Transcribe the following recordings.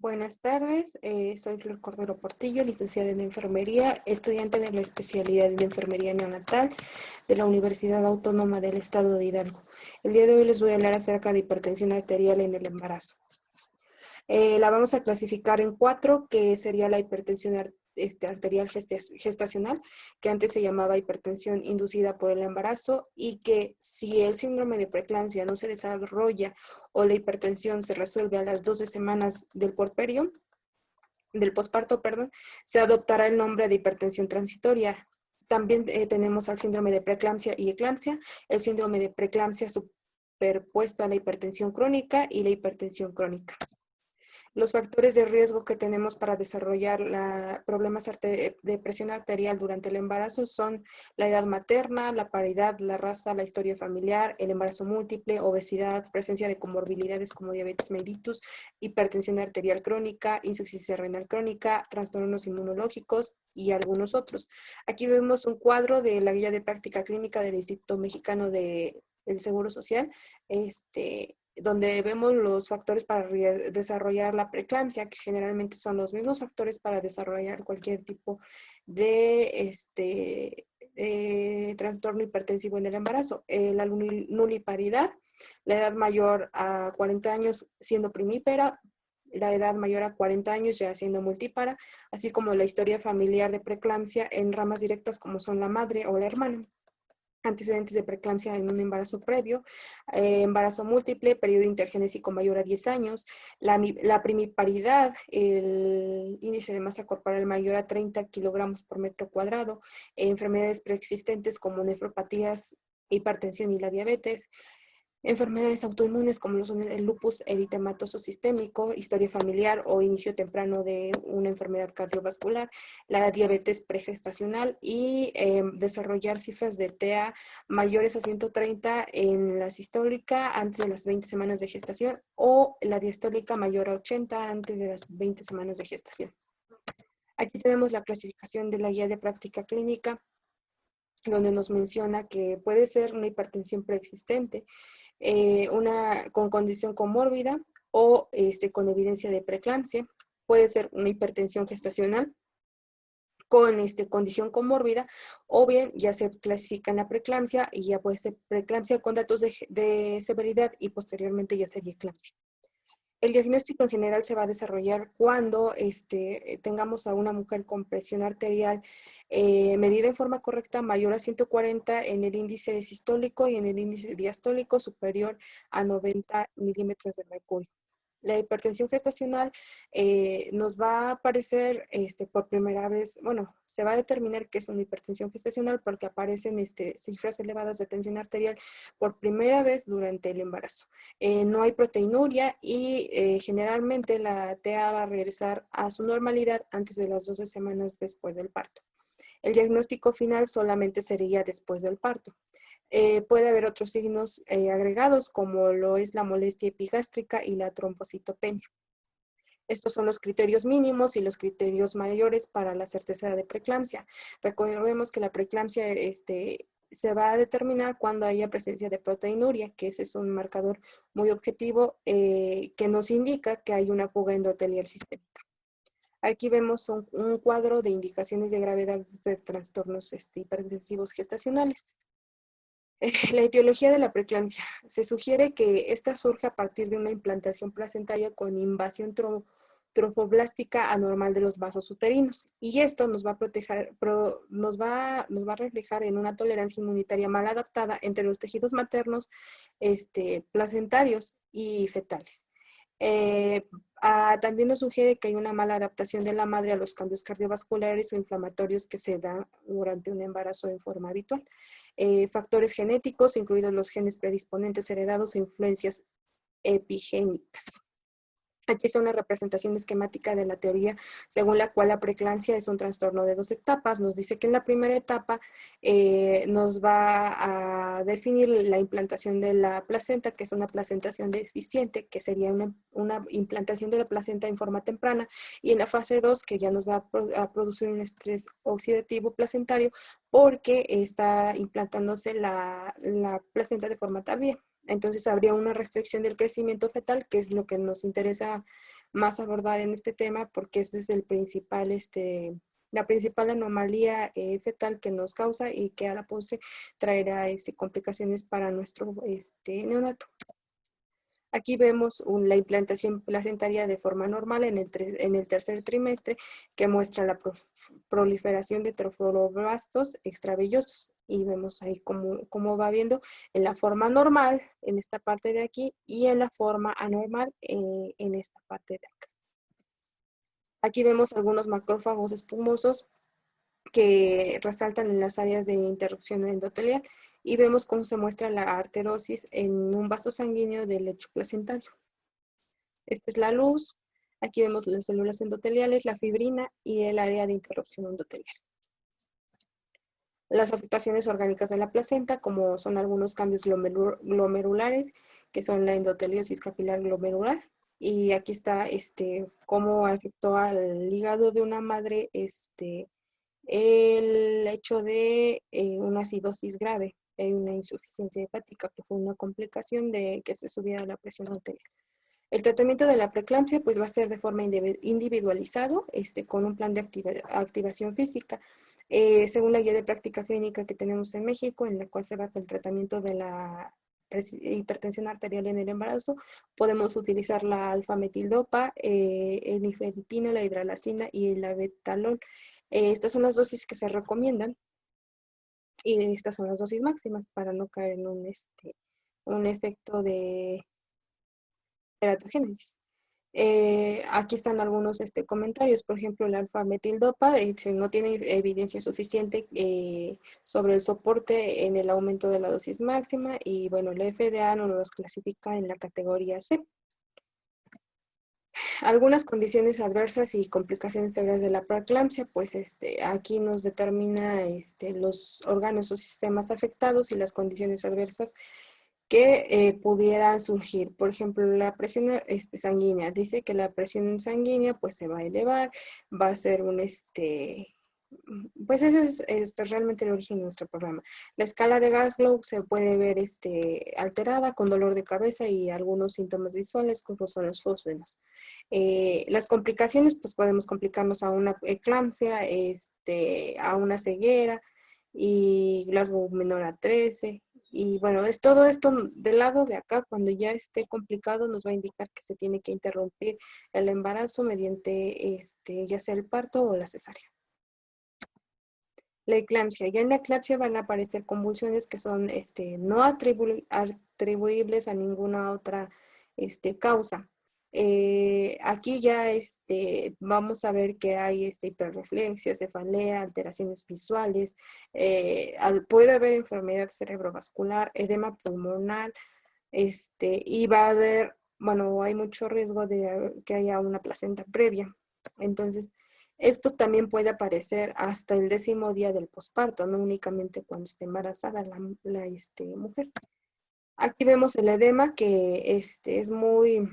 Buenas tardes, soy Flor Cordero Portillo, licenciada en Enfermería, estudiante de la especialidad en Enfermería Neonatal de la Universidad Autónoma del Estado de Hidalgo. El día de hoy les voy a hablar acerca de hipertensión arterial en el embarazo. La vamos a clasificar en 4, que sería la hipertensión arterial gestacional, que antes se llamaba hipertensión inducida por el embarazo, y que si el síndrome de preeclampsia no se desarrolla o la hipertensión se resuelve a las 12 semanas del posparto, se adoptará el nombre de hipertensión transitoria. También tenemos al síndrome de preeclampsia y eclampsia, el síndrome de preeclampsia superpuesto a la hipertensión crónica y la hipertensión crónica. Los factores de riesgo que tenemos para desarrollar problemas de presión arterial durante el embarazo son la edad materna, la paridad, la raza, la historia familiar, el embarazo múltiple, obesidad, presencia de comorbilidades como diabetes mellitus, hipertensión arterial crónica, insuficiencia renal crónica, trastornos inmunológicos y algunos otros. Aquí vemos un cuadro de la guía de práctica clínica del Instituto Mexicano del Seguro Social, donde vemos los factores para desarrollar la preeclampsia, que generalmente son los mismos factores para desarrollar cualquier tipo de trastorno hipertensivo en el embarazo. La nuliparidad, la edad mayor a 40 años siendo primípara, la edad mayor a 40 años ya siendo multípara, así como la historia familiar de preeclampsia en ramas directas como son la madre o la hermana. Antecedentes de preeclampsia en un embarazo previo, embarazo múltiple, periodo intergenésico mayor a 10 años, la primiparidad, el índice de masa corporal mayor a 30 kilogramos por metro cuadrado, enfermedades preexistentes como nefropatías, hipertensión y la diabetes, enfermedades autoinmunes como lo son el lupus eritematoso sistémico, historia familiar o inicio temprano de una enfermedad cardiovascular, la diabetes pregestacional y desarrollar cifras de TA mayores a 130 en la sistólica antes de las 20 semanas de gestación o la diastólica mayor a 80 antes de las 20 semanas de gestación. Aquí tenemos la clasificación de la guía de práctica clínica, donde nos menciona que puede ser una hipertensión preexistente, con condición comórbida o con evidencia de preeclampsia. Puede ser una hipertensión gestacional con condición comórbida, o bien ya se clasifica en la preeclampsia y ya puede ser preeclampsia con datos de severidad y posteriormente ya sería eclampsia. El diagnóstico en general se va a desarrollar cuando tengamos a una mujer con presión arterial medida en forma correcta mayor a 140 en el índice sistólico y en el índice diastólico superior a 90 milímetros de mercurio. La hipertensión gestacional nos va a aparecer por primera vez, bueno, se va a determinar que es una hipertensión gestacional porque aparecen cifras elevadas de tensión arterial por primera vez durante el embarazo. No hay proteinuria y generalmente la TA va a regresar a su normalidad antes de las 12 semanas después del parto. El diagnóstico final solamente sería después del parto. Puede haber otros signos agregados como lo es la molestia epigástrica y la trombocitopenia. Estos son los criterios mínimos y los criterios mayores para la certeza de preeclampsia. Recordemos que la preeclampsia se va a determinar cuando haya presencia de proteinuria, que ese es un marcador muy objetivo que nos indica que hay una fuga endotelial sistémica. Aquí vemos un cuadro de indicaciones de gravedad de trastornos hipertensivos gestacionales. La etiología de la preeclampsia. Se sugiere que esta surge a partir de una implantación placentaria con invasión trofoblástica anormal de los vasos uterinos. Y esto nos va a reflejar en una tolerancia inmunitaria mal adaptada entre los tejidos maternos, placentarios y fetales. También nos sugiere que hay una mala adaptación de la madre a los cambios cardiovasculares o inflamatorios que se dan durante un embarazo en forma habitual. Factores genéticos, incluidos los genes predisponentes heredados e influencias epigénicas. Aquí está una representación esquemática de la teoría según la cual la preeclampsia es un trastorno de 2 etapas. Nos dice que en la primera etapa nos va a definir la implantación de la placenta, que es una placentación deficiente, que sería una implantación de la placenta en forma temprana, y en la fase 2, que ya nos va a producir un estrés oxidativo placentario porque está implantándose la placenta de forma tardía. Entonces habría una restricción del crecimiento fetal, que es lo que nos interesa más abordar en este tema porque ese es el principal, la principal anomalía fetal que nos causa y que a la postre traerá complicaciones para nuestro neonato. Aquí vemos la implantación placentaria de forma normal en el tercer trimestre, que muestra la proliferación de trofoloblastos extravellosos. Y vemos ahí cómo va viendo en la forma normal, en esta parte de aquí, y en la forma anormal, en esta parte de acá. Aquí vemos algunos macrófagos espumosos que resaltan en las áreas de interrupción endotelial y vemos cómo se muestra la arterosis en un vaso sanguíneo del lecho placentario. Esta es la luz. Aquí vemos las células endoteliales, la fibrina y el área de interrupción endotelial. Las afectaciones orgánicas de la placenta, como son algunos cambios glomerulares, que son la endoteliosis capilar glomerular. Y aquí está cómo afectó al hígado de una madre el hecho de una acidosis grave, una insuficiencia hepática, que fue una complicación de que se subiera la presión arterial. El tratamiento de la preeclampsia pues va a ser de forma individualizado, con un plan de activación física, según la guía de práctica clínica que tenemos en México, en la cual se basa el tratamiento de la hipertensión arterial en el embarazo. Podemos utilizar la alfa-metildopa, el nifedipino, la hidralazina y el abetalol. Estas son las dosis que se recomiendan y estas son las dosis máximas para no caer en un efecto de teratogénesis. Aquí están algunos comentarios, por ejemplo, la alfa-metildopa no tiene evidencia suficiente sobre el soporte en el aumento de la dosis máxima y bueno, la FDA nos los clasifica en la categoría C. Algunas condiciones adversas y complicaciones severas de la preeclampsia, pues aquí nos determina los órganos o sistemas afectados y las condiciones adversas que pudieran surgir. Por ejemplo, la presión sanguínea. Dice que la presión sanguínea pues se va a elevar, va a ser pues ese es realmente el origen de nuestro programa. La escala de Glasgow se puede ver alterada con dolor de cabeza y algunos síntomas visuales como son los fósforos. Las complicaciones, pues podemos complicarnos a una eclampsia, a una ceguera y Glasgow menor a 13. Y bueno, es todo esto del lado de acá, cuando ya esté complicado, nos va a indicar que se tiene que interrumpir el embarazo mediante ya sea el parto o la cesárea. La eclampsia. Ya en la eclampsia van a aparecer convulsiones que son no atribuibles a ninguna otra causa. Aquí ya vamos a ver que hay hiperreflexia, cefalea, alteraciones visuales, puede haber enfermedad cerebrovascular, edema pulmonar, y va a haber, bueno, hay mucho riesgo de que haya una placenta previa. Entonces, esto también puede aparecer hasta el 10º día del posparto, no únicamente cuando esté embarazada la mujer. Aquí vemos el edema que es muy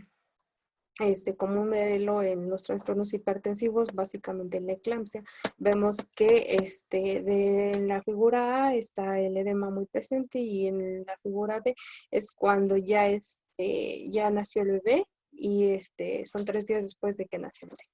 común verlo en los trastornos hipertensivos, básicamente en la eclampsia. Vemos que en la figura A está el edema muy presente y en la figura B es cuando ya, ya nació el bebé y son 3 días después de que nació el bebé.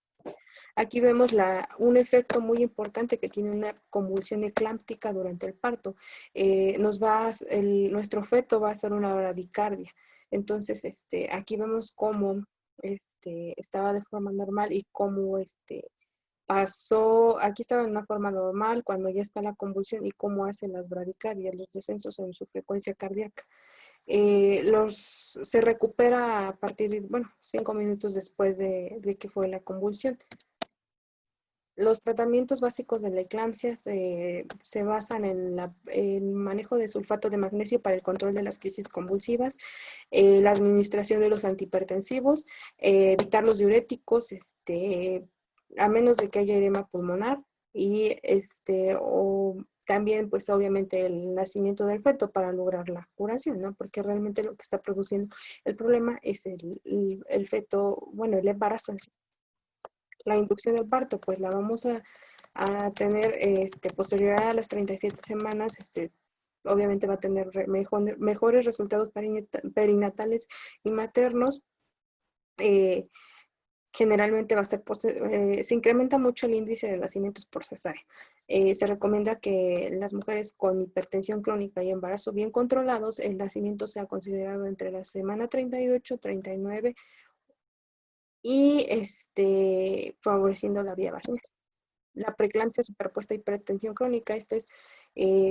Aquí vemos un efecto muy importante que tiene una convulsión eclámptica durante el parto. Nuestro feto va a hacer una bradicardia. Entonces, aquí vemos cómo estaba de forma normal y cómo pasó, aquí estaba en una forma normal cuando ya está la convulsión y cómo hace las bradicardias, los descensos en su frecuencia cardíaca. Se recupera a partir de, 5 minutos después de que fue la convulsión. Los tratamientos básicos de la eclampsia se basan en el manejo de sulfato de magnesio para el control de las crisis convulsivas, la administración de los antihipertensivos, evitar los diuréticos, a menos de que haya edema pulmonar, y o también, pues obviamente, el nacimiento del feto para lograr la curación, ¿no? Porque realmente lo que está produciendo el problema es el feto, bueno, el embarazo en sí. La inducción del parto, pues la vamos a tener posterior a las 37 semanas, obviamente va a tener mejores resultados perinatales y maternos. generalmente va a ser, se incrementa mucho el índice de nacimientos por cesárea. Se recomienda que las mujeres con hipertensión crónica y embarazo bien controlados, el nacimiento sea considerado entre la semana 38, 39 y favoreciendo la vía vaginal. La preeclampsia superpuesta a hipertensión crónica, esto es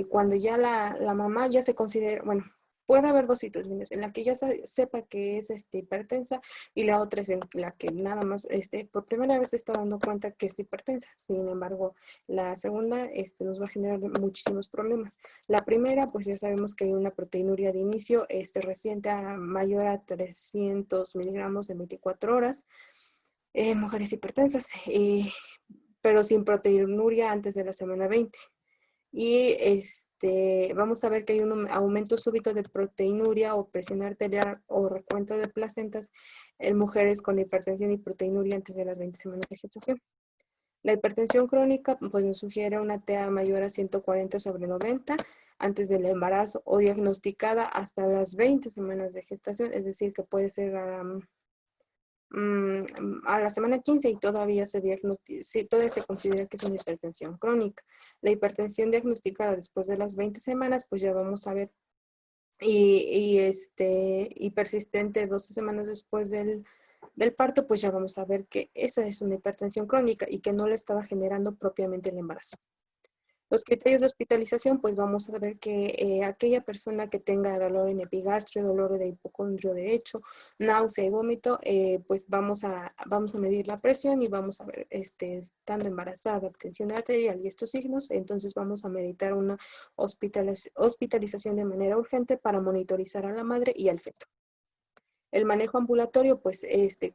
cuando ya la mamá ya se considera, bueno, puede haber dos situaciones, en la que ya sepa que es hipertensa y la otra es en la que nada más por primera vez se está dando cuenta que es hipertensa. Sin embargo, la segunda nos va a generar muchísimos problemas. La primera, pues ya sabemos que hay una proteinuria de inicio reciente mayor a 300 miligramos en 24 horas en mujeres hipertensas. Pero sin proteinuria antes de la semana 20. Y vamos a ver que hay un aumento súbito de proteinuria o presión arterial o recuento de placentas en mujeres con hipertensión y proteinuria antes de las 20 semanas de gestación. La hipertensión crónica pues, nos sugiere una TA mayor a 140/90 antes del embarazo o diagnosticada hasta las 20 semanas de gestación, es decir, que puede ser a la semana 15 y todavía todavía se considera que es una hipertensión crónica. La hipertensión diagnosticada después de las 20 semanas, pues ya vamos a ver, y persistente 12 semanas después del parto, pues ya vamos a ver que esa es una hipertensión crónica y que no le estaba generando propiamente el embarazo. Los criterios de hospitalización, pues vamos a ver que aquella persona que tenga dolor en epigastrio, dolor de hipocondrio derecho, náusea y vómito, pues vamos a medir la presión y vamos a ver, estando embarazada, tensión arterial y estos signos, entonces vamos a meditar una hospitalización de manera urgente para monitorizar a la madre y al feto. El manejo ambulatorio, pues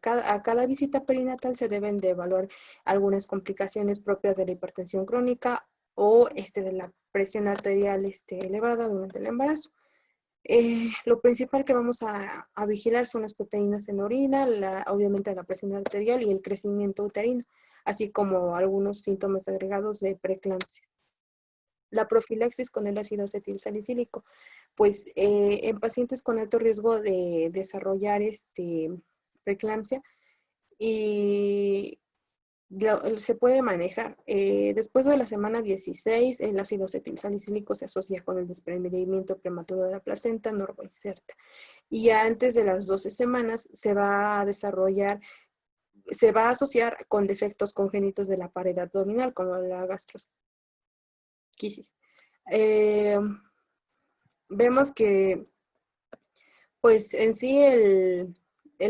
a cada visita perinatal se deben de evaluar algunas complicaciones propias de la hipertensión crónica o de la presión arterial elevada durante el embarazo. Lo principal que vamos a vigilar son las proteínas en orina, obviamente la presión arterial y el crecimiento uterino, así como algunos síntomas agregados de preeclampsia. La profilaxis con el ácido acetilsalicílico, pues en pacientes con alto riesgo de desarrollar preeclampsia y se puede manejar. Después de la semana 16, el ácido acetilsalicílico se asocia con el desprendimiento prematuro de la placenta normoinserta. Y antes de las 12 semanas se va a asociar con defectos congénitos de la pared abdominal, como la gastrosquisis. Vemos que, pues en sí el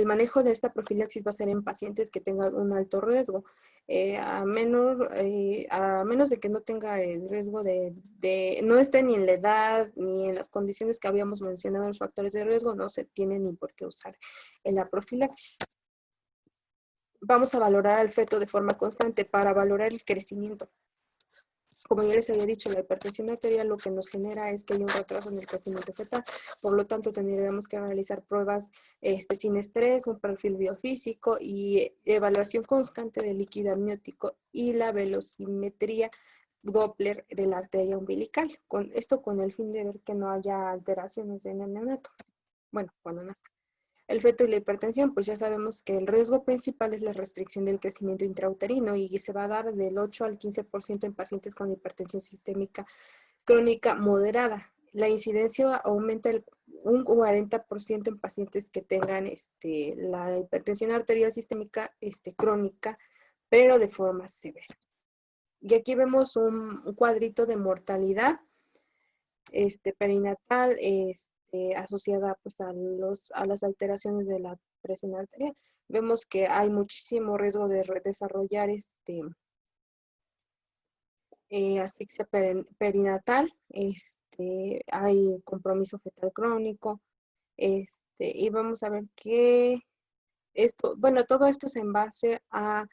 manejo de esta profilaxis va a ser en pacientes que tengan un alto riesgo, a menos de que no tenga el riesgo no esté ni en la edad ni en las condiciones que habíamos mencionado, los factores de riesgo, no se tiene ni por qué usar en la profilaxis. Vamos a valorar al feto de forma constante para valorar el crecimiento. Como ya les había dicho, la hipertensión arterial lo que nos genera es que hay un retraso en el crecimiento fetal. Por lo tanto, tendríamos que realizar pruebas sin estrés, un perfil biofísico y evaluación constante del líquido amniótico y la velocimetría Doppler de la arteria umbilical. Esto con el fin de ver que no haya alteraciones en el neonato. Bueno, cuando nazca. El feto y la hipertensión, pues ya sabemos que el riesgo principal es la restricción del crecimiento intrauterino y se va a dar del 8 al 15% en pacientes con hipertensión sistémica crónica moderada. La incidencia aumenta un 40% en pacientes que tengan la hipertensión arterial sistémica crónica, pero de forma severa. Y aquí vemos un cuadrito de mortalidad perinatal, asociada pues a las alteraciones de la presión arterial. Vemos que hay muchísimo riesgo de desarrollar asfixia perinatal, hay compromiso fetal crónico, y vamos a ver que todo esto es en base a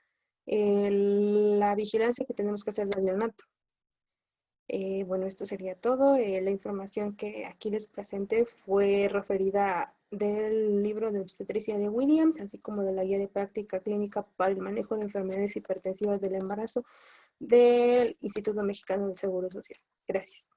la vigilancia que tenemos que hacer del neonato. Bueno, esto sería todo. La información que aquí les presenté fue referida del libro de obstetricia de Williams, así como de la guía de práctica clínica para el manejo de enfermedades hipertensivas del embarazo del Instituto Mexicano del Seguro Social. Gracias.